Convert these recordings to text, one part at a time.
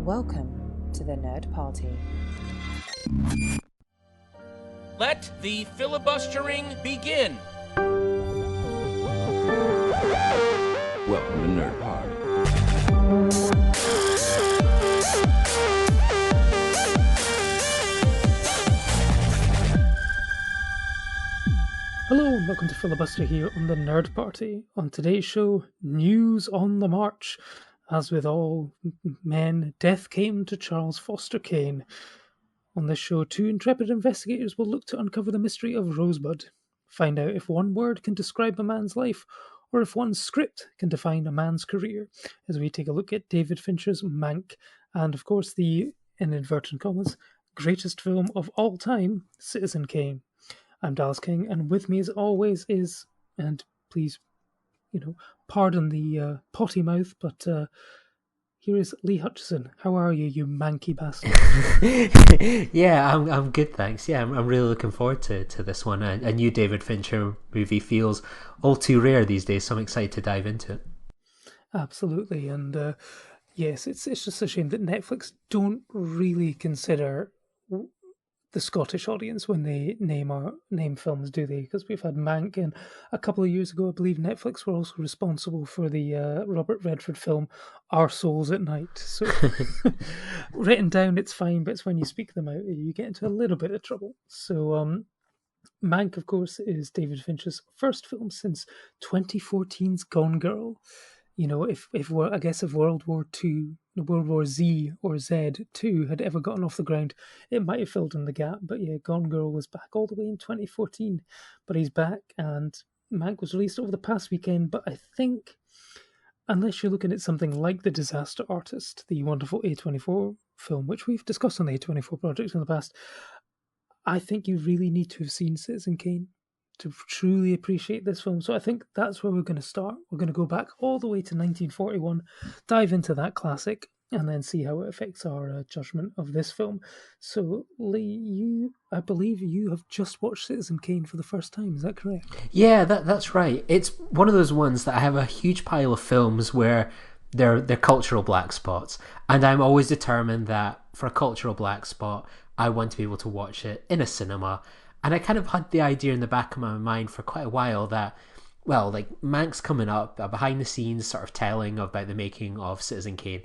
Welcome to the Nerd Party. Let the filibustering begin. Welcome to Nerd Pod. Hello and welcome to Filibuster here on the Nerd Party. On today's show, news on the march. As with all men, death came to Charles Foster Kane. On this show, two intrepid investigators will look to uncover the mystery of Rosebud. Find out if one word can describe a man's life, or if one script can define a man's career, as we take a look at David Fincher's Mank, and of course the, in inverted commas, greatest film of all time, Citizen Kane. I'm Dallas King, and with me as always is, and please, pardon the potty mouth, but here is Lee Hutchison. How are you, you manky bastard? Yeah, I'm good, thanks. Yeah, I'm really looking forward to this one. A new David Fincher movie feels all too rare these days, so I'm excited to dive into it. Absolutely, and yes, it's just a shame that Netflix don't really consider the Scottish audience when they name films, do they? Because we've had Mank, and a couple of years ago, I believe Netflix were also responsible for the Robert Redford film Our Souls at Night. So written down, it's fine, but it's when you speak them out, you get into a little bit of trouble. So Mank, of course, is David Fincher's first film since 2014's Gone Girl. You know, if World War Z or Z2 had ever gotten off the ground, it might have filled in the gap. But yeah, Gone Girl was back all the way in 2014. But he's back, and Mank was released over the past weekend. But I think, unless you're looking at something like The Disaster Artist, the wonderful A24 film, which we've discussed on the A24 project in the past, I think you really need to have seen Citizen Kane to truly appreciate this film. So I think that's where we're going to start. We're going to go back all the way to 1941, dive into that classic, and then see how it affects our judgment of this film. So Lee, I believe you have just watched Citizen Kane for the first time. Is that correct? Yeah, that's right. It's one of those ones that I have a huge pile of films where they're cultural black spots, and I'm always determined that for a cultural black spot, I want to be able to watch it in a cinema. And I kind of had the idea in the back of my mind for quite a while that, well, like Mank's coming up, a behind the scenes sort of telling about the making of Citizen Kane.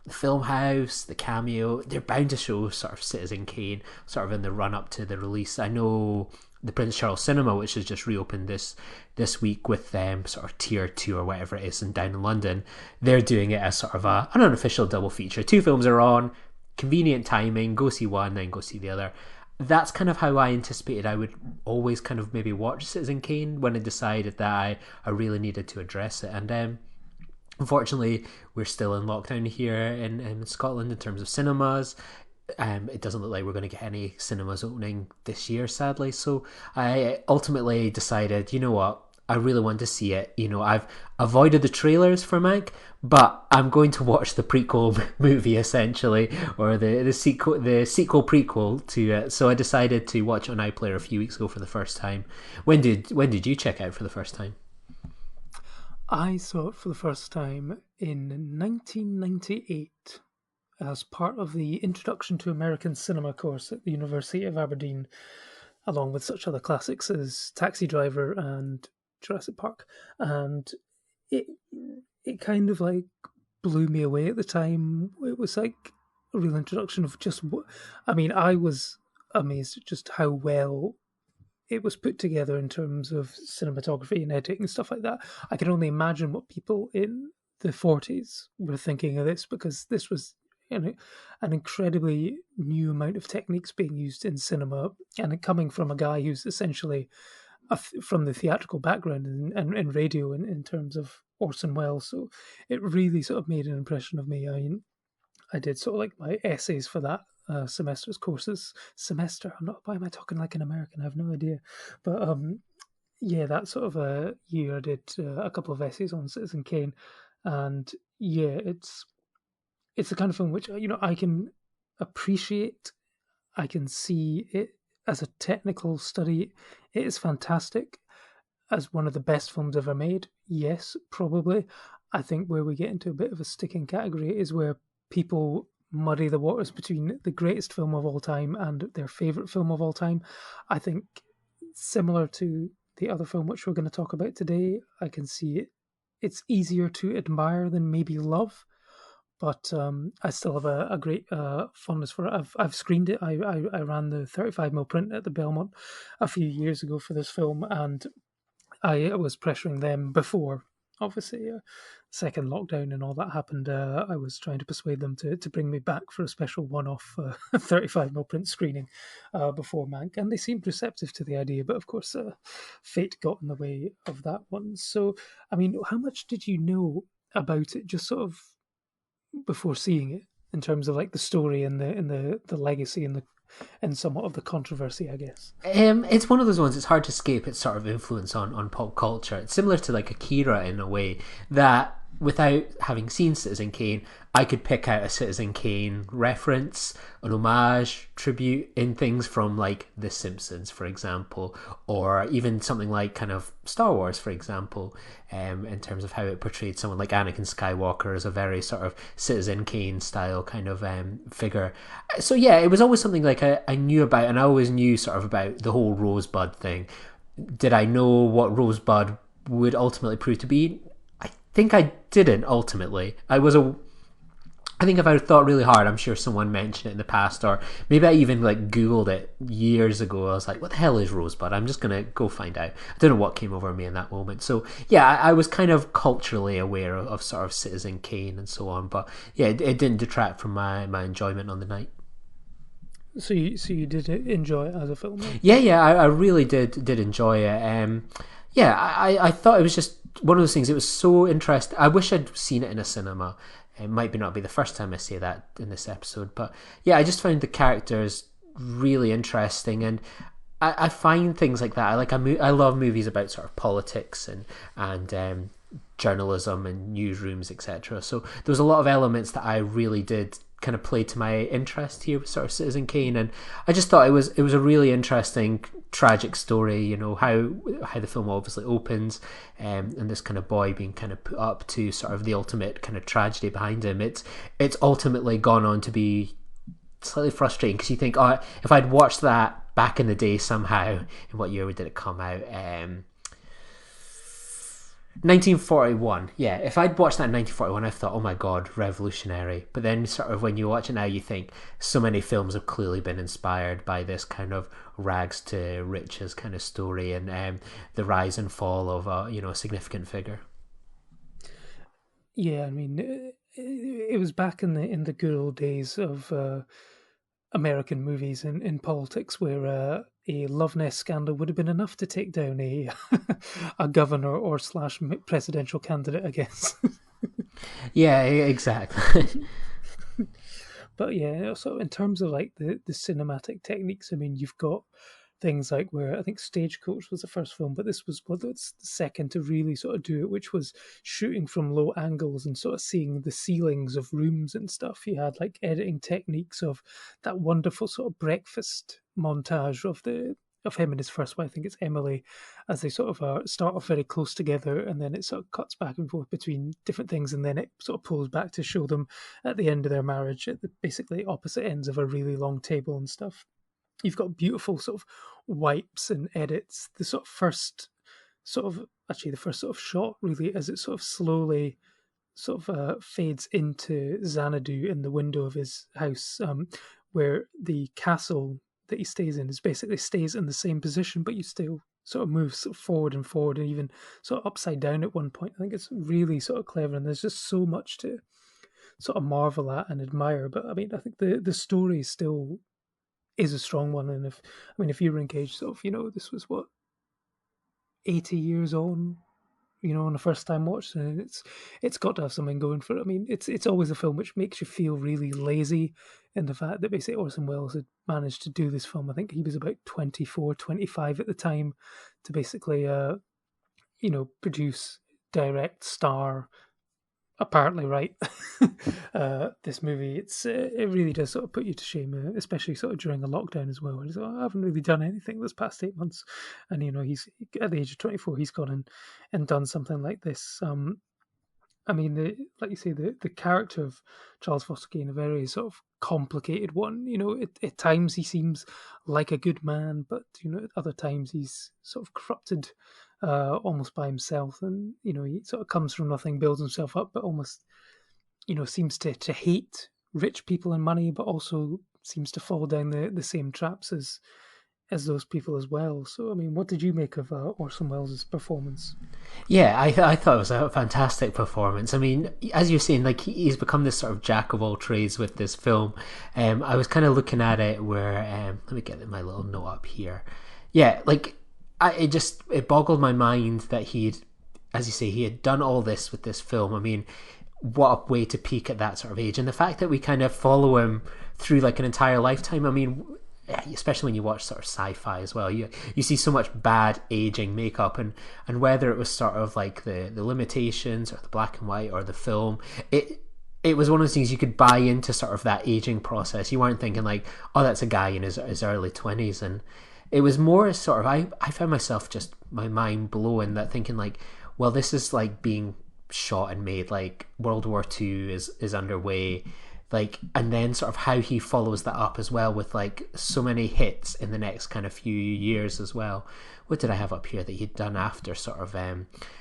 The film house, the cameo, they're bound to show sort of Citizen Kane sort of in the run up to the release. I know the Prince Charles Cinema, which has just reopened this week with them sort of tier 2 or whatever it is, and down in London, they're doing it as sort of an unofficial double feature. 2 films are on, convenient timing, go see one, then go see the other. That's kind of how I anticipated I would always kind of maybe watch Citizen Kane when I decided that I really needed to address it. And unfortunately, we're still in lockdown here in Scotland in terms of cinemas. It doesn't look like we're going to get any cinemas opening this year, sadly. So I ultimately decided, you know what? I really want to see it. You know, I've avoided the trailers for Mank, but I'm going to watch the prequel movie essentially, or the sequel prequel to it. So I decided to watch it on iPlayer a few weeks ago for the first time. When did you check out for the first time? I saw it for the first time in 1998 as part of the Introduction to American Cinema course at the University of Aberdeen, along with such other classics as Taxi Driver and Jurassic Park, and it kind of like blew me away at the time. It was like a real introduction of just what I was amazed at just how well it was put together in terms of cinematography and editing and stuff like that. I can only imagine what people in the 40s were thinking of this, because this was an incredibly new amount of techniques being used in cinema, and it coming from a guy who's essentially from the theatrical background and radio in terms of Orson Welles. So it really sort of made an impression of me. I did sort of like my essays for that semester's courses. Why am I talking like an American? I have no idea. But yeah, that sort of a year I did a couple of essays on Citizen Kane. And yeah, it's the kind of film which, I can appreciate. I can see it as a technical study. It is fantastic. As one of the best films ever made, yes, probably. I think where we get into a bit of a sticking category is where people muddy the waters between the greatest film of all time and their favourite film of all time. I think, similar to the other film which we're going to talk about today, I can see it's easier to admire than maybe love. But I still have a great fondness for it. I've screened it. I ran the 35mm print at the Belmont a few years ago for this film, and I was pressuring them before, obviously, second lockdown and all that happened. I was trying to persuade them to bring me back for a special one-off 35mm print screening before Mank, and they seemed receptive to the idea. But of course, fate got in the way of that one. So, I mean, how much did you know about it, just sort of before seeing it, in terms of like the story and the legacy and somewhat of the controversy, I guess? It's one of those ones. It's hard to escape its sort of influence on pop culture. It's similar to like Akira in a way that, without having seen Citizen Kane, I could pick out a Citizen Kane reference, an homage, tribute in things from like The Simpsons, for example, or even something like kind of Star Wars, for example, in terms of how it portrayed someone like Anakin Skywalker as a very sort of Citizen Kane style kind of figure. So yeah, it was always something like I knew about, and I always knew sort of about the whole Rosebud thing. Did I know what Rosebud would ultimately prove to be? Think I didn't ultimately. I think if I thought really hard, I'm sure someone mentioned it in the past, or maybe I even like Googled it years ago. I was like, what the hell is Rosebud? I'm just going to go find out. I don't know what came over me in that moment. So yeah, I was kind of culturally aware of sort of Citizen Kane and so on. But yeah, it didn't detract from my enjoyment on the night. So you did enjoy it as a film? Then? Yeah, I really did enjoy it. Yeah, I thought it was just one of those things. It was so interesting. I wish I'd seen it in a cinema. It might not be the first time I say that in this episode, but yeah, I just found the characters really interesting, and I find things like that. I love movies about sort of politics and journalism and newsrooms, etc. So there was a lot of elements that I really did kind of play to my interest here with sort of Citizen Kane, and I just thought it was a really interesting tragic story. You know how the film obviously opens, and this kind of boy being kind of put up to sort of the ultimate kind of tragedy behind him. It's ultimately gone on to be slightly frustrating because you think, oh, if I'd watched that back in the day somehow, in what year did it come out? 1941. Yeah, if I'd watched that in 1941, I thought, oh my god, revolutionary. But then sort of when you watch it now, you think so many films have clearly been inspired by this kind of rags to riches kind of story, and the rise and fall of a significant figure. Yeah, I mean, it was back in the good old days of American movies in politics, where a love nest scandal would have been enough to take down a a governor or / presidential candidate, I guess. Yeah, exactly. But yeah, so in terms of like the cinematic techniques, I mean, you've got things like where I think Stagecoach was the first film, but this was the second to really sort of do it, which was shooting from low angles and sort of seeing the ceilings of rooms and stuff. You had like editing techniques of that wonderful sort of breakfast montage of him and his first wife, I think it's Emily, as they sort of start off very close together, and then it sort of cuts back and forth between different things, and then it sort of pulls back to show them at the end of their marriage at the basically opposite ends of a really long table and stuff. You've got beautiful sort of wipes and edits. The sort of first shot really, as it sort of slowly fades into Xanadu in the window of his house, where the castle that he stays in is basically stays in the same position, but you still sort of move sort of forward and forward, and even sort of upside down at one point. I think it's really sort of clever, and there's just so much to sort of marvel at and admire. But I mean, I think the story still is a strong one, and if you were engaged, sort of, this was what 80 years on, on the first time watch, and it's got to have something going for it. I mean, it's always a film which makes you feel really lazy in the fact that basically Orson Welles had managed to do this film. I think he was about 24, 25 at the time, to basically produce, direct, star, apparently right this movie. It really does sort of put you to shame, especially sort of during a lockdown as well. And I haven't really done anything this past 8 months, and he's at the age of 24, he's gone and done something like this. I mean, like you say, the character of Charles Foster Kane, a very sort of complicated one. At times he seems like a good man, but at other times he's sort of corrupted, almost by himself, and he sort of comes from nothing, builds himself up, but almost seems to hate rich people and money, but also seems to fall down the same traps as those people as well. So, I mean, what did you make of Orson Welles' performance? Yeah, I thought it was a fantastic performance. I mean, as you're saying, like he's become this sort of jack of all trades with this film. I was kind of looking at it where let me get my little note up here. Yeah, like it boggled my mind that as you say, he had done all this with this film. I mean, what a way to peak at that sort of age, and the fact that we kind of follow him through like an entire lifetime. I mean, especially when you watch sort of sci-fi as well, you see so much bad aging makeup, and whether it was sort of like the limitations or the black and white or the film, it was one of those things you could buy into, sort of that aging process. You weren't thinking like, oh, that's a guy in his early 20s, and it was more sort of I found myself just my mind blowing, that thinking like, well, this is like being shot and made, like World War II is underway, like, and then sort of how he follows that up as well with like so many hits in the next kind of few years as well. What did I have up here that he'd done after sort of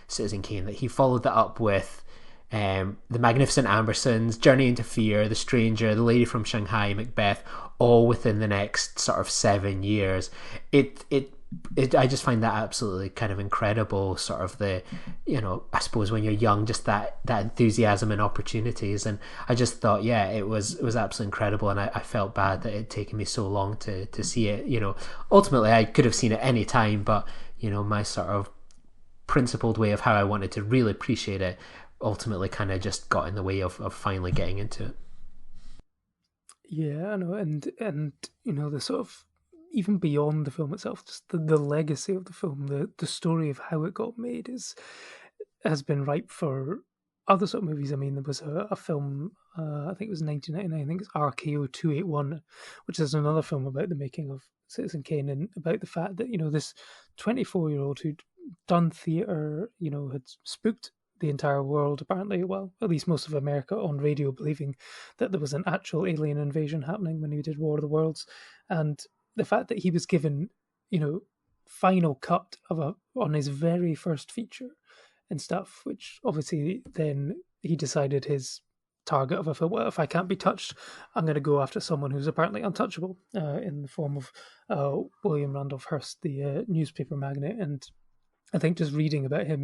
Citizen Kane, that he followed that up with The Magnificent Ambersons, Journey into Fear, The Stranger, The Lady from Shanghai, Macbeth, all within the next sort of 7 years. I just find that absolutely kind of incredible, sort of the, I suppose when you're young, just that enthusiasm and opportunities. And I just thought, yeah, it was absolutely incredible, and I felt bad that it had taken me so long to see it. Ultimately I could have seen it any time, but my sort of principled way of how I wanted to really appreciate it ultimately kind of just got in the way of finally getting into it. Yeah, I know, and the sort of, even beyond the film itself, just the legacy of the film, the story of how it got made has been ripe for other sort of movies. I mean, there was a film, I think it was 1999, I think it's RKO 281, which is another film about the making of Citizen Kane, and about the fact that, this 24-year-old who'd done theatre, had spooked the entire world, apparently, well, at least most of America, on radio, believing that there was an actual alien invasion happening when he did War of the Worlds. And the fact that he was given, final cut on his very first feature and stuff, which obviously then he decided his target of a film, well, if I can't be touched, I'm going to go after someone who's apparently untouchable, in the form of William Randolph Hearst, the newspaper magnate. And I think just reading about him,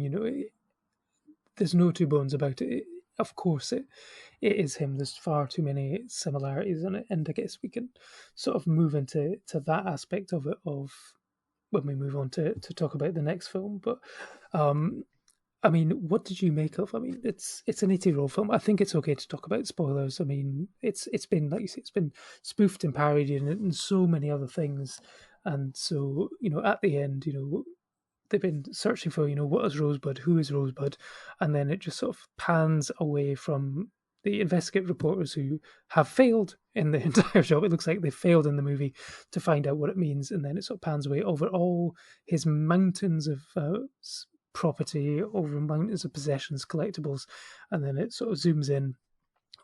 there's no two bones about it. Of course, it is him. There's far too many similarities in it, and I guess we can sort of move into that aspect of it when we move on to talk about the next film. But I mean, what did you make of? I mean, it's an 80-year-old film. I think it's okay to talk about spoilers. I mean, it's been, like you say, it's been spoofed and parodied and so many other things, and so at the end, they've been searching for, what is Rosebud, who is Rosebud, and then it just sort of pans away from the investigative reporters who have failed in the entire job. It looks like they failed in the movie to find out what it means, and then it sort of pans away over all his mountains of property, over mountains of possessions, collectibles, and then it sort of zooms in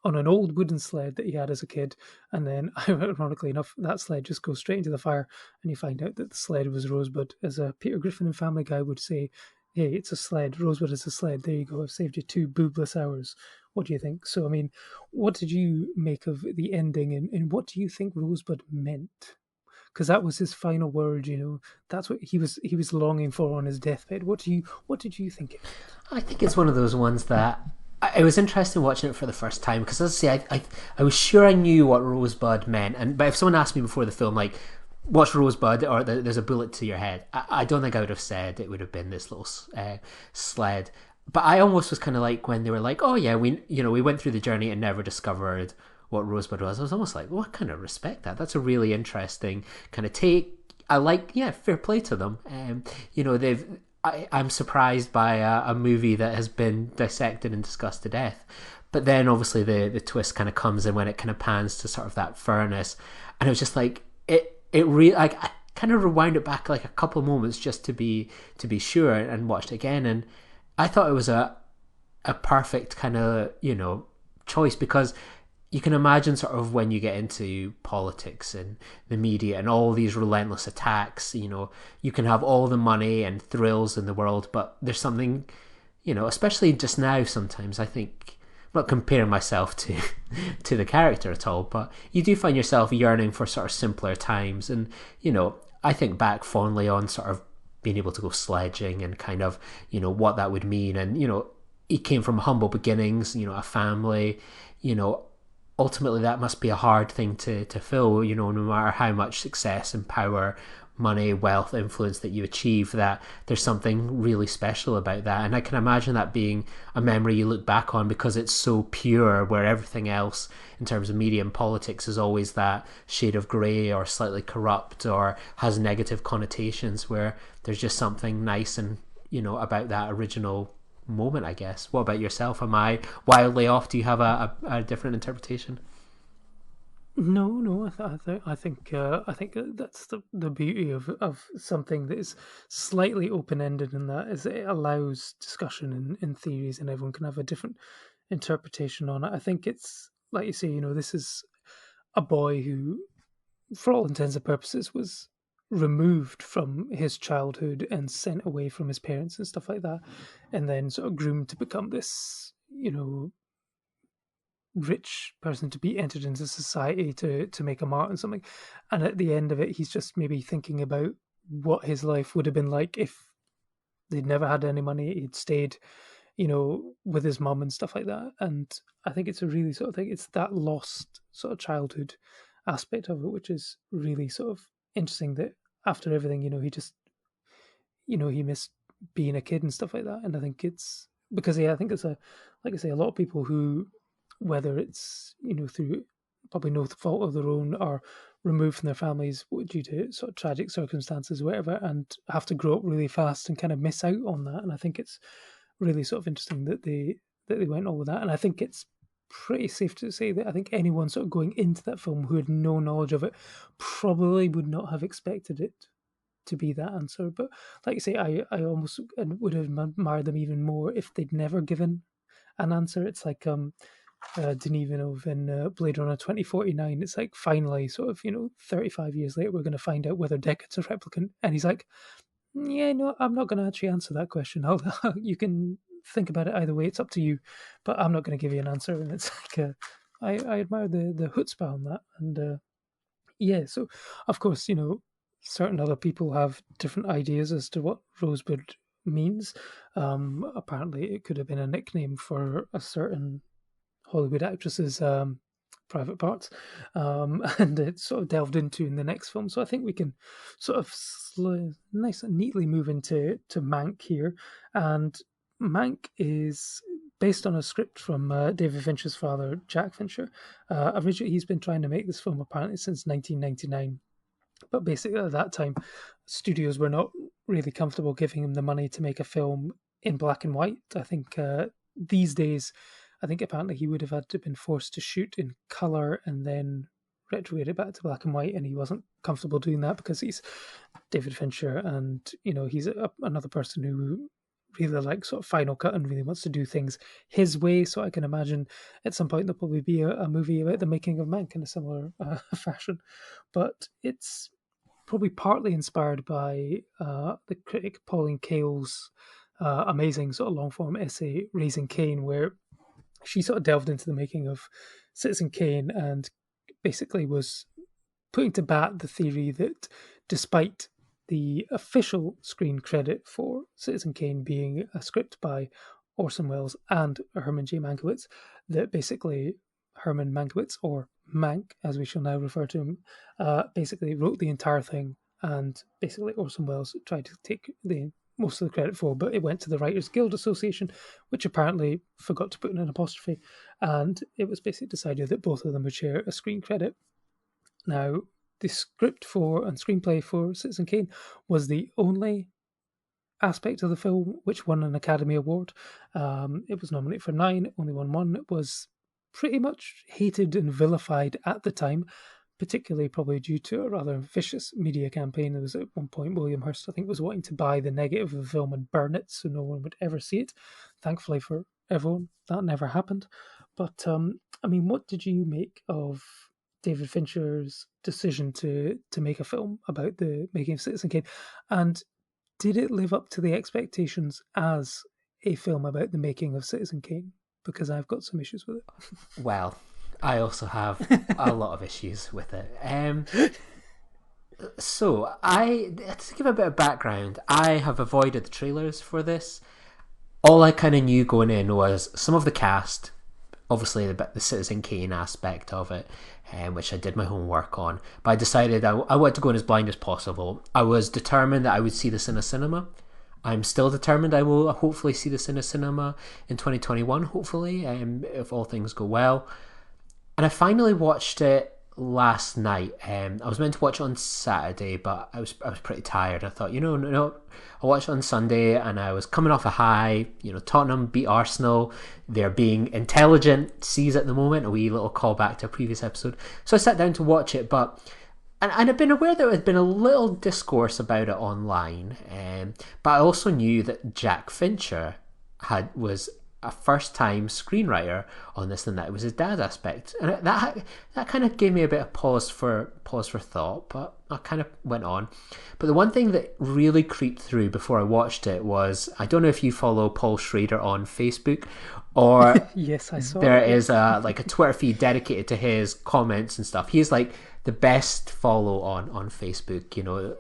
on an old wooden sled that he had as a kid, and then, ironically enough, that sled just goes straight into the fire, and you find out that the sled was Rosebud. As Peter Griffin in Family Guy would say, hey, it's a sled, Rosebud is a sled, there you go, I've saved you 2 boobless hours. What do you think? So, I mean, what did you make of the ending, and what do you think Rosebud meant? Because that was his final word, that's what he was longing for on his deathbed. What did you think? I think it's one of those ones that it was interesting watching it for the first time, because, as I say, I was sure I knew what Rosebud meant, but if someone asked me before the film, like, what's Rosebud, or there's a bullet to your head, I don't think I would have said it would have been this little sled. But I almost was kind of like, when they were like, oh yeah, we went through the journey and never discovered what Rosebud was, I was almost like, well, I kind of respect that. That's a really interesting kind of take. I like, yeah, fair play to them. I'm surprised by a movie that has been dissected and discussed to death. But then obviously the twist kind of comes in when it kind of pans to sort of that furnace. And it was just like, it really, like, I kind of rewound it back like a couple of moments just to be sure, and watched it again. And I thought it was a perfect kind of, choice, because you can imagine sort of when you get into politics and the media and all these relentless attacks, you can have all the money and thrills in the world, but there's something, especially just now sometimes, I think, I'm not comparing myself to to the character at all, but you do find yourself yearning for sort of simpler times. And, I think back fondly on sort of being able to go sledging and kind of, what that would mean. And, he came from humble beginnings, a family, ultimately that must be a hard thing to fill, no matter how much success and power, money, wealth, influence that you achieve, that there's something really special about that. And I can imagine that being a memory you look back on because it's so pure, where everything else in terms of media and politics is always that shade of grey or slightly corrupt or has negative connotations, where there's just something nice and, about that original moment, I guess. What about yourself? Am I wildly off? Do you have a different interpretation? No. I think that's the beauty of something that is slightly open ended, in that is it allows discussion in theories, and everyone can have a different interpretation on it. I think it's like you say, this is a boy who, for all intents and purposes, was removed from his childhood and sent away from his parents and stuff like that, and then sort of groomed to become this, rich person, to be entered into society to make a mark and something. And at the end of it, he's just maybe thinking about what his life would have been like if they'd never had any money, he'd stayed, with his mum and stuff like that. And I think it's a really sort of thing, it's that lost sort of childhood aspect of it, which is really sort of interesting, that after everything, he just, he missed being a kid and stuff like that. And I think it's because, I think it's like I say, a lot of people who, whether it's, through probably no fault of their own, or removed from their families due to sort of tragic circumstances or whatever, and have to grow up really fast and kind of miss out on that. And I think it's really sort of interesting that they went all with that. And I think it's pretty safe to say that I think anyone sort of going into that film who had no knowledge of it probably would not have expected it to be that answer. But like I say, I almost would have admired them even more if they'd never given an answer. It's like Denis Villeneuve in Blade Runner 2049. It's like, finally, sort of, 35 years later, we're going to find out whether Deckard's a replicant. And he's like, yeah, no, I'm not going to actually answer that question. You can think about it either way. It's up to you, but I'm not going to give you an answer. And it's like, I admire the chutzpah on that. And so of course, certain other people have different ideas as to what Rosebud means. Apparently, it could have been a nickname for a certain Hollywood actress's private parts, and it's sort of delved into in the next film. So I think we can sort of nice and neatly move into Mank here. And Mank is based on a script from David Fincher's father, Jack Fincher. Originally, he's been trying to make this film apparently since 1999. But basically, at that time, studios were not really comfortable giving him the money to make a film in black and white. I think these days, apparently he would have had to been forced to shoot in colour and then retrograde it back to black and white, and he wasn't comfortable doing that because he's David Fincher, and he's another person who really likes sort of Final Cut and really wants to do things his way. So I can imagine at some point there'll probably be a movie about the making of Mank in a similar fashion. But it's probably partly inspired by the critic Pauline Kael's amazing sort of long-form essay, Raising Cain, where she sort of delved into the making of Citizen Kane and basically was putting to bat the theory that despite the official screen credit for Citizen Kane being a script by Orson Welles and Herman J. Mankiewicz, that basically Herman Mankiewicz, or Mank as we shall now refer to him, basically wrote the entire thing, and basically Orson Welles tried to take most of the credit for, but it went to the Writers Guild Association, which apparently forgot to put in an apostrophe, and it was basically decided that both of them would share a screen credit. Now, the script for and screenplay for Citizen Kane was the only aspect of the film which won an Academy Award. It was nominated for 9, only won 1. It was pretty much hated and vilified at the time, particularly probably due to a rather vicious media campaign. There was at one point William Hurst, I think, was wanting to buy the negative of the film and burn it so no one would ever see it. Thankfully for everyone. That never happened. But I mean, what did you make of David Fincher's decision to make a film about the making of Citizen Kane? And did it live up to the expectations as a film about the making of Citizen Kane? Because I've got some issues with it. Well, I also have a lot of issues with it. So, to give a bit of background, I have avoided the trailers for this. All I kind of knew going in was some of the cast, obviously the Citizen Kane aspect of it, which I did my homework on. But I decided I wanted to go in as blind as possible. I was determined that I would see this in a cinema. I'm still determined I will hopefully see this in a cinema in 2021, hopefully, if all things go well. And I finally watched it last night. I was meant to watch it on Saturday, but I was pretty tired. I thought, no, I'll watch it on Sunday, and I was coming off a high. Tottenham beat Arsenal. They're being intelligent C's at the moment. A wee little callback to a previous episode. So I sat down to watch it, but and I've been aware there had been a little discourse about it online. But I also knew that Jack Fincher was a first-time screenwriter on this, and that it was his dad aspect, and that kind of gave me a bit of pause for thought. But I kind of went on. But the one thing that really creeped through before I watched it was, I don't know if you follow Paul Schrader on Facebook, or yes, I saw. There is a Twitter feed dedicated to his comments and stuff. He's like the best follow on Facebook.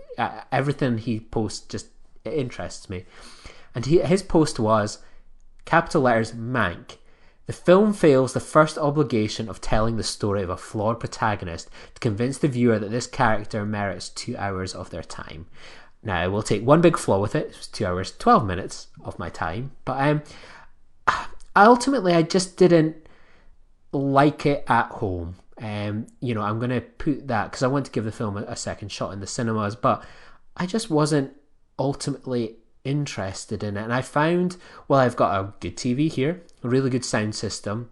Everything he posts just interests me, and his post was, capital letters, Mank. The film fails the first obligation of telling the story of a flawed protagonist to convince the viewer that this character merits 2 hours of their time. Now, I will take one big flaw with it. It was 2 hours, 12 minutes of my time. But ultimately, I just didn't like it at home. I'm going to put that, because I want to give the film a second shot in the cinemas, but I just wasn't ultimately interested in it. And I found, well, I've got a good TV here, a really good sound system.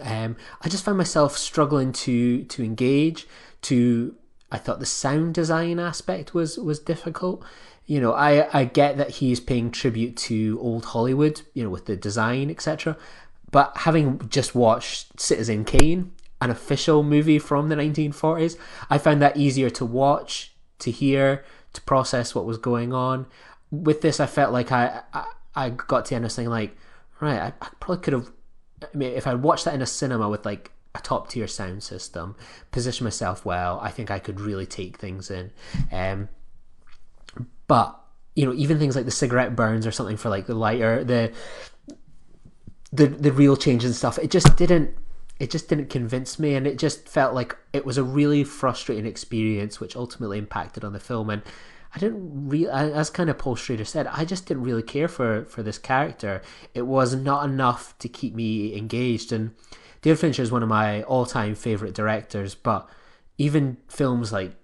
I just found myself struggling to engage. I thought the sound design aspect was difficult. I get that he's paying tribute to old Hollywood, with the design, etc. But having just watched Citizen Kane, an official movie from the 1940s, I found that easier to watch, to hear, to process what was going on. With this, I felt like I got to the end of saying, like, right, I probably could have, if I watched that in a cinema with like a top tier sound system, position myself well, I think I could really take things in. But even things like the cigarette burns or something for like the lighter, the real change and stuff, it just didn't convince me, and it just felt like it was a really frustrating experience, which ultimately impacted on the film. And I didn't really, as kind of Paul Schrader said, I just didn't really care for this character. It was not enough to keep me engaged. And David Fincher is one of my all-time favourite directors, but even films like,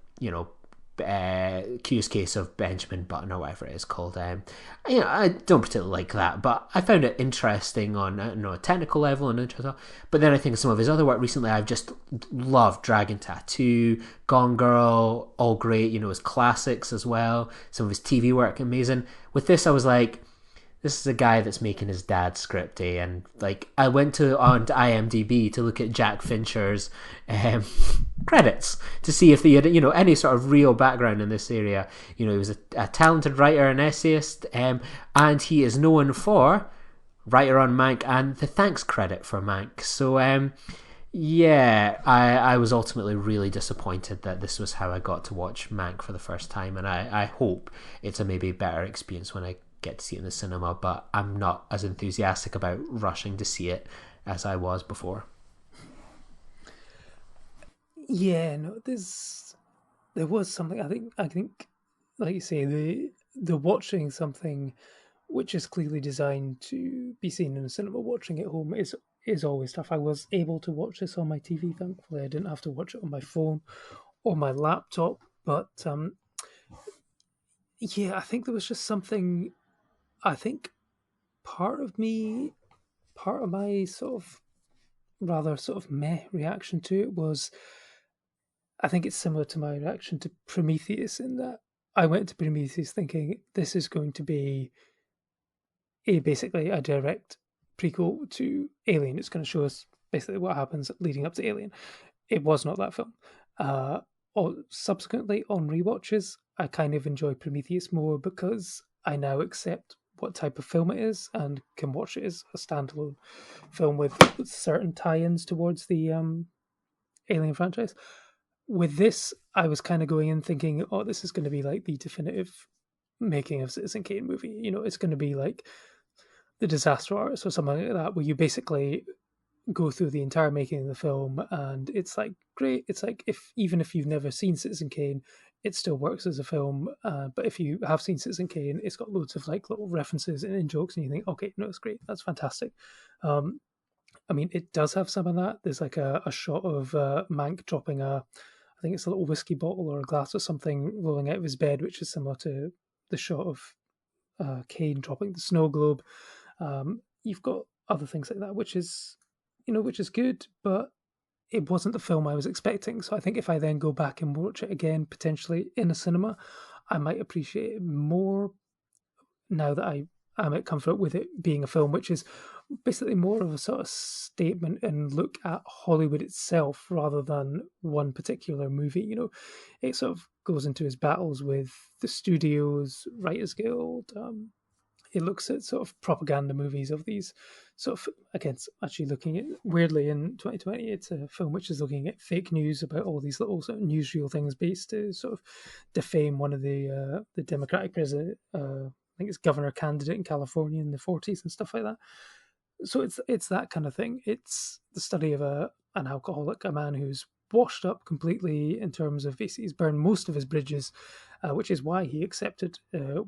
Curious Case of Benjamin Button, or whatever it is called, I don't particularly like that, but I found it interesting on a technical level and interesting. But then I think some of his other work recently, I've just loved. Dragon Tattoo, Gone Girl, all great. His classics as well. Some of his TV work, amazing. With this, I was like, this is a guy that's making his dad's script, and like I went on to IMDb to look at Jack Fincher's credits to see if he had any sort of real background in this area. He was a talented writer and essayist, and he is known for writer on Mank and the thanks credit for Mank. So I was ultimately really disappointed that this was how I got to watch Mank for the first time, and I hope it's a maybe better experience when I get to see it in the cinema, but I'm not as enthusiastic about rushing to see it as I was before. Yeah, no, there was something. I think, like you say, the watching something which is clearly designed to be seen in a cinema, watching it home is always tough. I was able to watch this on my TV, thankfully. I didn't have to watch it on my phone or my laptop, but I think there was just something. I think part of my sort of rather sort of meh reaction to it was, I think it's similar to my reaction to Prometheus, in that I went to Prometheus thinking this is going to be basically a direct prequel to Alien. It's going to show us basically what happens leading up to Alien. It was not that film. Subsequently, on rewatches, I kind of enjoy Prometheus more because I now accept what type of film it is and can watch it as a standalone film with certain tie-ins towards the Alien franchise. With this, I was kind of going in thinking, oh, this is going to be like the definitive making of Citizen Kane movie. You know, it's going to be like The Disaster Artist or something like that, where you basically go through the entire making of the film, and it's like great. It's like even if you've never seen Citizen Kane, it still works as a film. But if you have seen Citizen Kane, it's got loads of like little references and jokes, and you think, okay, no, it's great. That's fantastic. I mean, it does have some of that. There's like a shot of Mank dropping I think it's a little whiskey bottle or a glass or something rolling out of his bed, which is similar to the shot of Kane dropping the snow globe. You've got other things like that, which is good, but it wasn't the film I was expecting. So I think if I then go back and watch it again, potentially in a cinema, I might appreciate it more now that I am at comfort with it being a film, which is basically more of a sort of statement and look at Hollywood itself rather than one particular movie. You know, it sort of goes into his battles with the studios, Writers Guild. It looks at sort of propaganda movies of these sort of, again, actually looking at, weirdly in 2020, it's a film which is looking at fake news about all these little sort of newsreel things based to sort of defame one of the Democratic president, I think it's governor candidate in California in the 40s and stuff like that. So it's that kind of thing. It's the study of an alcoholic, a man who's washed up completely in terms of basically he's burned most of his bridges, which is why he accepted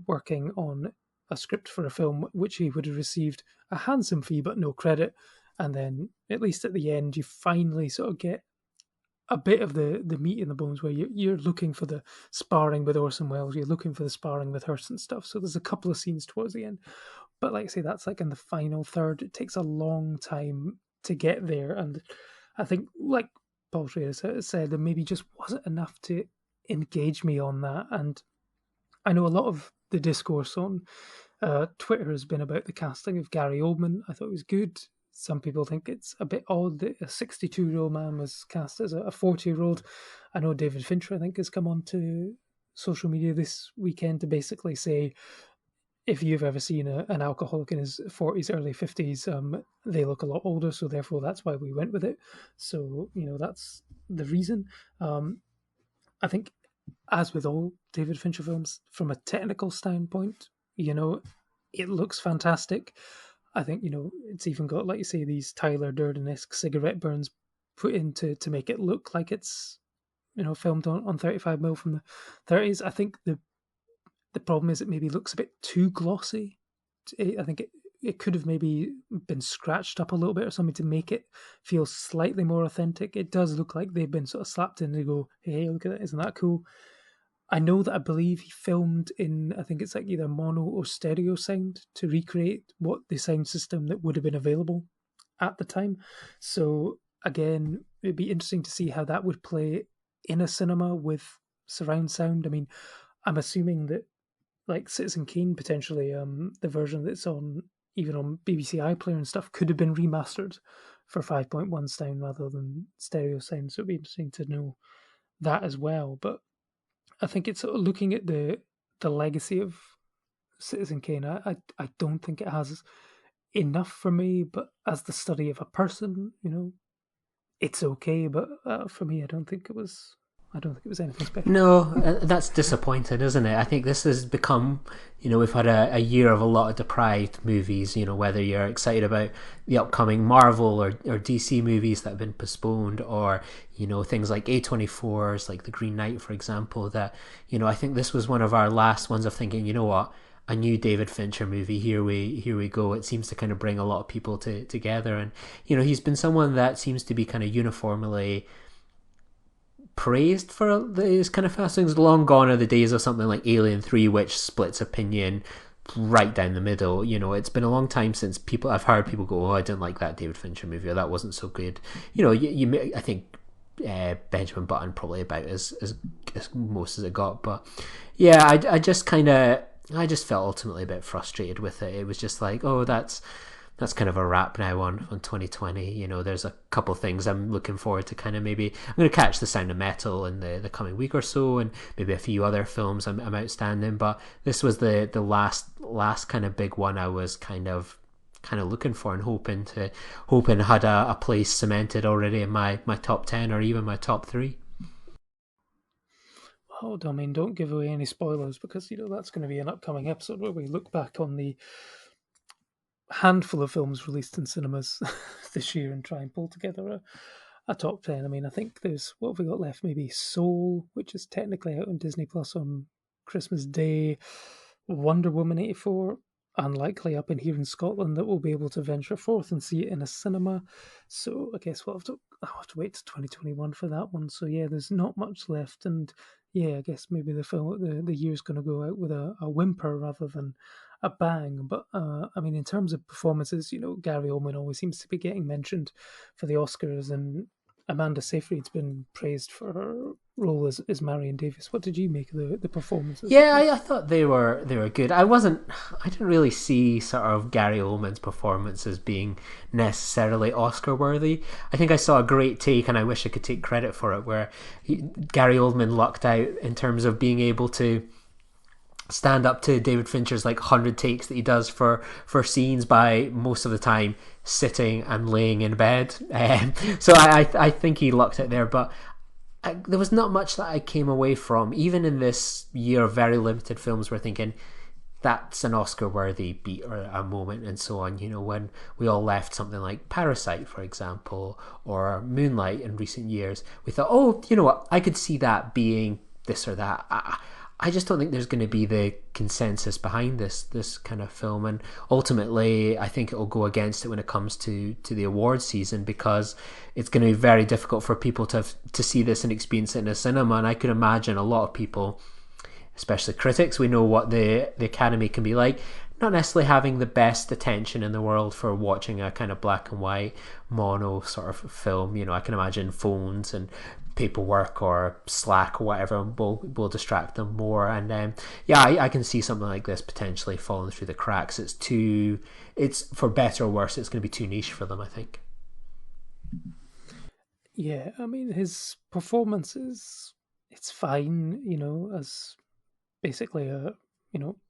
working on a script for a film which he would have received a handsome fee but no credit. And then at least at the end, you finally sort of get a bit of the meat in the bones where you're looking for the sparring with Orson Welles, you're looking for the sparring with Hearst and stuff. So there's a couple of scenes towards the end. But like I say, that's like in the final third. It takes a long time to get there. And I think, like Paul Schrader said, there maybe just wasn't enough to engage me on that. And I know a lot of the discourse on Twitter has been about the casting of Gary Oldman. I thought it was good. Some people think it's a bit odd that a 62-year-old man was cast as a 40-year-old. I know David Fincher, I think, has come on to social media this weekend to basically say, if you've ever seen an alcoholic in his 40s, early 50s, they look a lot older, so therefore that's why we went with it. So, you know, that's the reason. I think, as with all David Fincher films, from a technical standpoint, you know, it looks fantastic. I think, you know, it's even got, like you say, these Tyler Durden-esque cigarette burns put in to make it look like it's, you know, filmed on 35mm from the 30s. I think the problem is it maybe looks a bit too glossy. I think it could have maybe been scratched up a little bit or something to make it feel slightly more authentic. It does look like they've been sort of slapped in and go, hey, look at that, isn't that cool? I know that I believe he filmed in, I think it's like either mono or stereo sound to recreate what the sound system that would have been available at the time. So again, it'd be interesting to see how that would play in a cinema with surround sound. I mean, I'm assuming that like Citizen Kane potentially, the version that's on even on BBC iPlayer and stuff could have been remastered for 5.1 sound rather than stereo sound. So it'd be interesting to know that as well. But I think it's sort of looking at the legacy of Citizen Kane. I don't think it has enough for me, but as the study of a person, you know, it's okay. But for me, I don't think it was anything special. No, that's disappointing, isn't it? I think this has become, you know, we've had a year of a lot of deprived movies, you know, whether you're excited about the upcoming Marvel or DC movies that have been postponed, or, you know, things like A24's, like The Green Knight, for example, that, you know, I think this was one of our last ones of thinking, you know what, a new David Fincher movie, here we go. It seems to kind of bring a lot of people together. And, you know, he's been someone that seems to be kind of uniformly praised for his kind of fast things. Long gone are the days of something like Alien 3, which splits opinion right down the middle. You know, it's been a long time since I've heard people go, oh, I didn't like that David Fincher movie, or that wasn't so good. You know, I think Benjamin Button probably about as most as it got. But yeah, I just felt ultimately a bit frustrated with it. It was just like, oh, that's that's kind of a wrap now on 2020. You know, there's a couple things I'm looking forward to. Kind of maybe I'm going to catch The Sound of Metal in the coming week or so, and maybe a few other films I'm outstanding. But this was the last kind of big one I was kind of looking for and hoping had a place cemented already in my top 10 or even my top 3. Oh, I mean, don't give away any spoilers, because that's going to be an upcoming episode where we look back on the handful of films released in cinemas this year and try and pull together a top 10. I mean, I think what have we got left? Maybe Soul, which is technically out on Disney Plus on Christmas Day, Wonder Woman 84, unlikely up in here in Scotland that we'll be able to venture forth and see it in a cinema. So I guess I'll have to wait to 2021 for that one. So yeah, there's not much left, and yeah, I guess maybe the year's going to go out with a whimper rather than a bang. But I mean, in terms of performances, Gary Oldman always seems to be getting mentioned for the Oscars, and Amanda Seyfried's been praised for her role as Marion Davies. What did you make of the performances? Yeah, I thought they were good. I didn't really see sort of Gary Oldman's performance as being necessarily Oscar worthy. I think I saw a great take, and I wish I could take credit for it, where Gary Oldman lucked out in terms of being able to stand up to David Fincher's 100 takes that he does for scenes by most of the time sitting and laying in bed. So I think he lucked out there, but there was not much that I came away from, even in this year of very limited films, we're thinking that's an Oscar-worthy beat or a moment and so on. When we all left something like Parasite, for example, or Moonlight in recent years, we thought, oh, you know what, I could see that being this or that. I just don't think there's going to be the consensus behind this kind of film, and ultimately I think it will go against it when it comes to the awards season, because it's going to be very difficult for people to see this and experience it in a cinema. And I could imagine a lot of people, especially critics, we know what the Academy can be like, not necessarily having the best attention in the world for watching a kind of black and white mono sort of film. I can imagine phones and paperwork or Slack or whatever will distract them more, and I can see something like this potentially falling through the cracks. It's for better or worse, it's going to be too niche for them, I think. Yeah, I mean, his performance it's fine, as basically a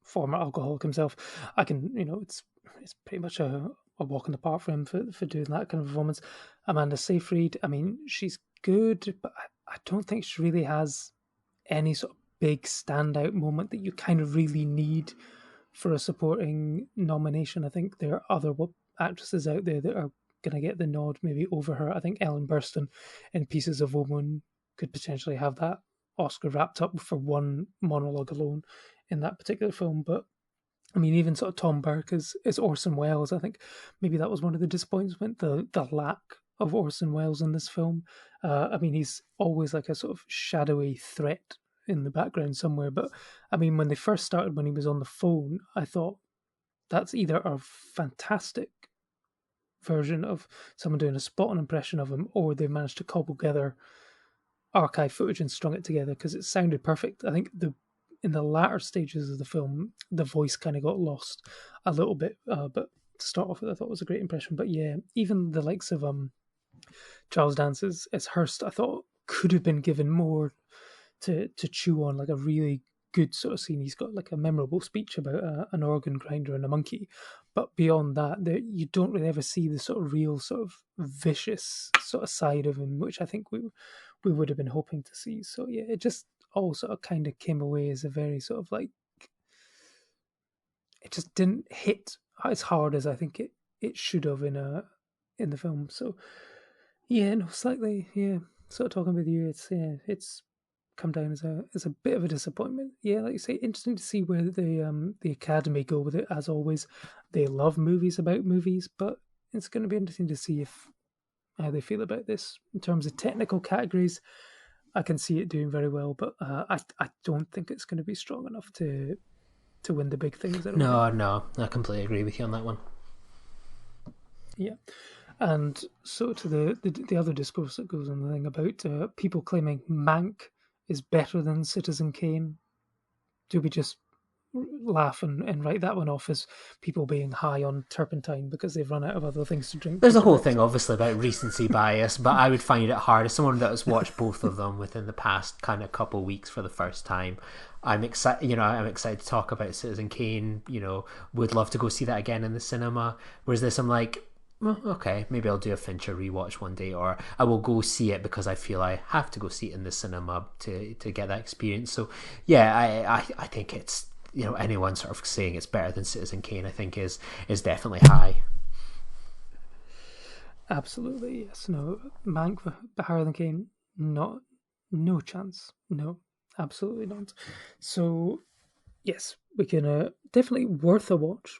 former alcoholic himself. I can, it's pretty much a walk in the park for him for doing that kind of performance. Amanda Seyfried, I mean, she's good, but I don't think she really has any sort of big standout moment that you kind of really need for a supporting nomination. I think there are other actresses out there that are going to get the nod maybe over her. I think Ellen Burstyn in Pieces of Woman could potentially have that Oscar wrapped up for one monologue alone in that particular film. But I mean, even sort of Tom Burke as Orson Welles, I think maybe that was one of the disappointments, the lack of Orson Welles in this film. I mean, he's always like a sort of shadowy threat in the background somewhere. But I mean, when they first started, when he was on the phone, I thought that's either a fantastic version of someone doing a spot-on impression of him, or they've managed to cobble together archive footage and strung it together, because it sounded perfect. I think in the latter stages of the film, the voice kind of got lost a little bit. But to start off with, I thought it was a great impression. But yeah, even the likes of Charles Dance as Hearst, I thought could have been given more to chew on, like a really good sort of scene. He's got like a memorable speech about an organ grinder and a monkey. But beyond that, you don't really ever see the sort of real sort of vicious sort of side of him, which I think we would have been hoping to see. So yeah, it just all sort of kind of came away as a very sort of like, it just didn't hit as hard as I think it should have in the film. So yeah, no, slightly, yeah, sort of talking with you, it's come down as a bit of a disappointment. Yeah, like you say, interesting to see where the Academy go with it. As always, they love movies about movies, but it's going to be interesting to see how they feel about this in terms of technical categories. I can see it doing very well, but I don't think it's going to be strong enough to win the big things. No, I completely agree with you on that one. Yeah. And so to the other discourse that goes on, the thing about people claiming Mank is better than Citizen Kane. Do we just laugh and write that one off as people being high on turpentine because they've run out of other things to drink. There's a whole thing, obviously, about recency bias, but I would find it hard as someone that has watched both of them within the past kind of couple of weeks for the first time. I'm excited. I'm excited to talk about Citizen Kane. Would love to go see that again in the cinema. Whereas this, I'm like, well, okay, maybe I'll do a Fincher rewatch one day, or I will go see it because I feel I have to go see it in the cinema to get that experience. So yeah, I think it's, anyone sort of saying it's better than Citizen Kane, I think is definitely high. Absolutely, yes. No, Mank higher than Kane, no chance. No, absolutely not. So yes, we can definitely worth a watch.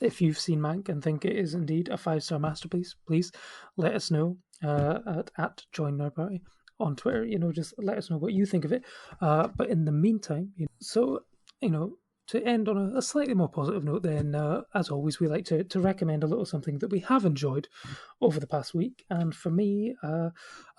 If you've seen Mank and think it is indeed a 5-star masterpiece, please let us know at Join Nerd Party on Twitter. Just let us know what you think of it. But in the meantime, to end on a slightly more positive note, then as always, we like to recommend a little something that we have enjoyed over the past week. And for me, a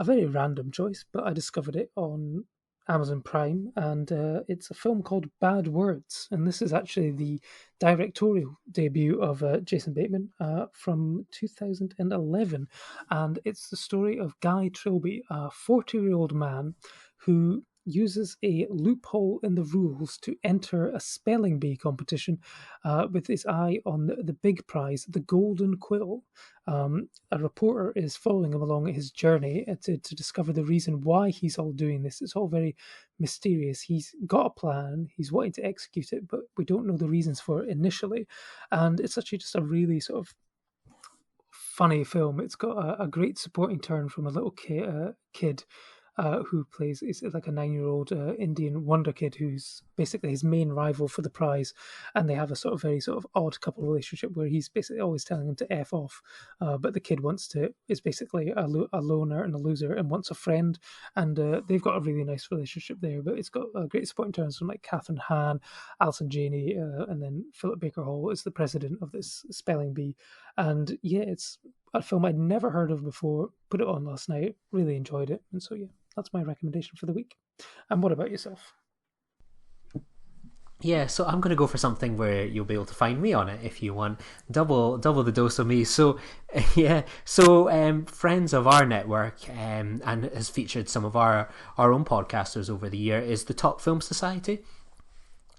very random choice, but I discovered it on Amazon Prime, and it's a film called Bad Words, and this is actually the directorial debut of Jason Bateman from 2011, and it's the story of Guy Trilby, a 40-year-old man who uses a loophole in the rules to enter a spelling bee competition with his eye on the big prize, the Golden Quill. A reporter is following him along his journey to discover the reason why he's all doing this. It's all very mysterious. He's got a plan, he's wanting to execute it, but we don't know the reasons for it initially. And it's actually just a really sort of funny film. It's got a great supporting turn from a little kid who plays, is like a 9-year-old Indian wonder kid who's basically his main rival for the prize, and they have a very odd couple relationship where he's basically always telling him to F off, but the kid is basically a loner and a loser and wants a friend, and they've got a really nice relationship there. But it's got a great supporting turns from like Catherine Hahn, Alison Janney, and then Philip Baker Hall is the president of this spelling bee. And yeah, it's a film I'd never heard of before. Put it on last night, really enjoyed it, and so yeah, that's my recommendation for the week. And what about yourself? Yeah, so I'm going to go for something where you'll be able to find me on it if you want double the dose of me. So yeah, so friends of our network and has featured some of our own podcasters over the year is the Top Film Society.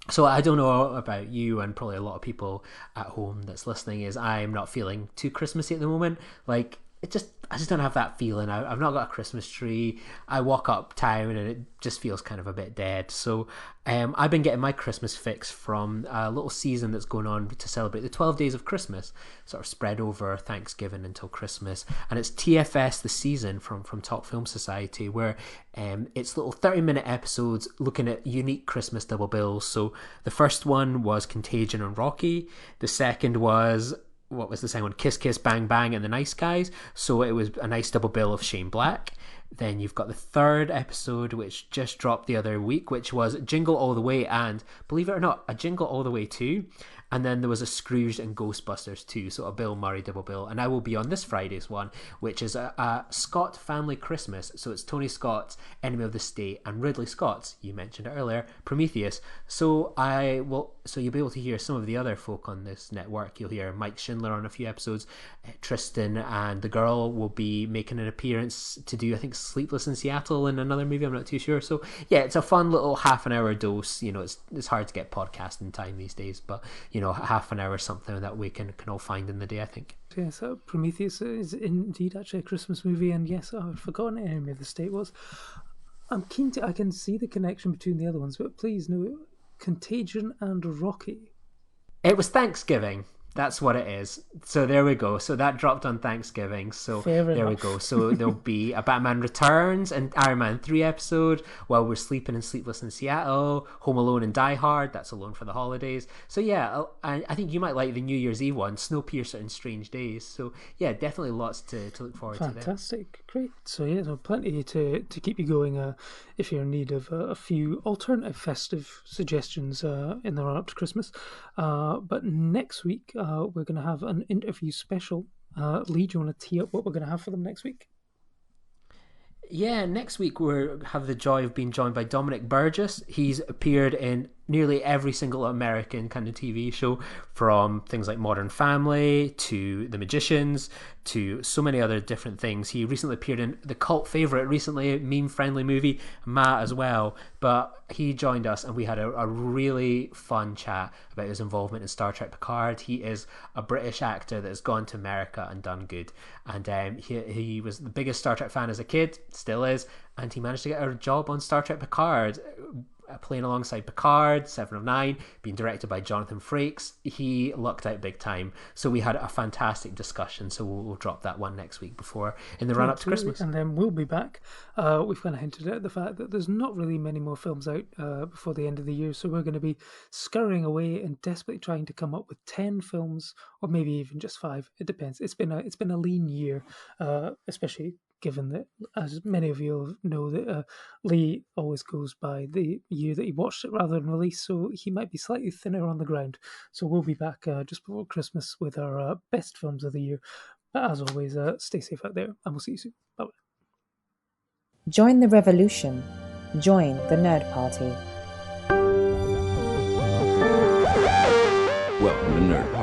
So I don't know about you and probably a lot of people at home that's listening, is I'm not feeling too Christmassy at the moment. Like, I just don't have that feeling. I've not got a Christmas tree. I walk uptown and it just feels kind of a bit dead. So I've been getting my Christmas fix from a little season that's going on to celebrate the 12 days of Christmas, sort of spread over Thanksgiving until Christmas. And it's TFS The Season from Top Film Society, where it's little 30-minute episodes looking at unique Christmas double bills. So the first one was Contagion and Rocky. The second was... what was the second one? Kiss Kiss Bang Bang and The Nice Guys. So it was a nice double bill of Shane Black. Then you've got the third episode, which just dropped the other week, which was Jingle All the Way and, believe it or not, a Jingle All the Way 2. And then there was a Scrooged and Ghostbusters 2, so a Bill Murray double bill. And I will be on this Friday's one, which is a Scott Family Christmas. So it's Tony Scott's Enemy of the State and Ridley Scott's, you mentioned it earlier, Prometheus. So you'll be able to hear some of the other folk on this network. You'll hear Mike Schindler on a few episodes. Tristan and the girl will be making an appearance to do, I think, Sleepless in Seattle in another movie. I'm not too sure. So yeah, it's a fun little half an hour dose. It's hard to get podcasting time these days, but half an hour is something that we can all find in the day, I think. Yes, Prometheus is indeed actually a Christmas movie, and yes, I've forgotten Enemy of the State was. I can see the connection between the other ones, but please, no, Contagion and Rocky. It was Thanksgiving. That's what it is. So there we go. So that dropped on Thanksgiving. So there we go. So there'll be a Batman Returns and Iron Man 3 episode, While We're Sleeping and Sleepless in Seattle, Home Alone and Die Hard. That's Alone for the Holidays. So yeah, I think you might like the New Year's Eve one, Snowpiercer and Strange Days. So yeah, definitely lots to look forward to there. Fantastic. Great. So yeah, so plenty to keep you going if you're in need of a few alternative festive suggestions in the run-up to Christmas. But next week, we're going to have an interview special. Lee, do you want to tee up what we're going to have for them next week? Yeah, next week we have the joy of being joined by Dominic Burgess. He's appeared in nearly every single American kind of TV show, from things like Modern Family to The Magicians to so many other different things. He recently appeared in the cult favourite recently, meme-friendly movie, Ma, as well. But he joined us and we had a really fun chat about his involvement in Star Trek Picard. He is a British actor that has gone to America and done good. And he was the biggest Star Trek fan as a kid, still is, and he managed to get a job on Star Trek Picard, playing alongside Picard, 7 of 9, being directed by Jonathan Frakes. He lucked out big time. So we had a fantastic discussion. So we'll drop that one next week in the run up to Christmas. And then we'll be back. We've kind of hinted at the fact that there's not really many more films out before the end of the year. So we're going to be scurrying away and desperately trying to come up with 10 films, or maybe even just 5. It depends. It's been a lean year, especially given that, as many of you know, that Lee always goes by the year that he watched it rather than release, so he might be slightly thinner on the ground. So we'll be back just before Christmas with our best films of the year. But as always, stay safe out there, and we'll see you soon. Bye. Join the revolution. Join the Nerd Party. Welcome to Nerd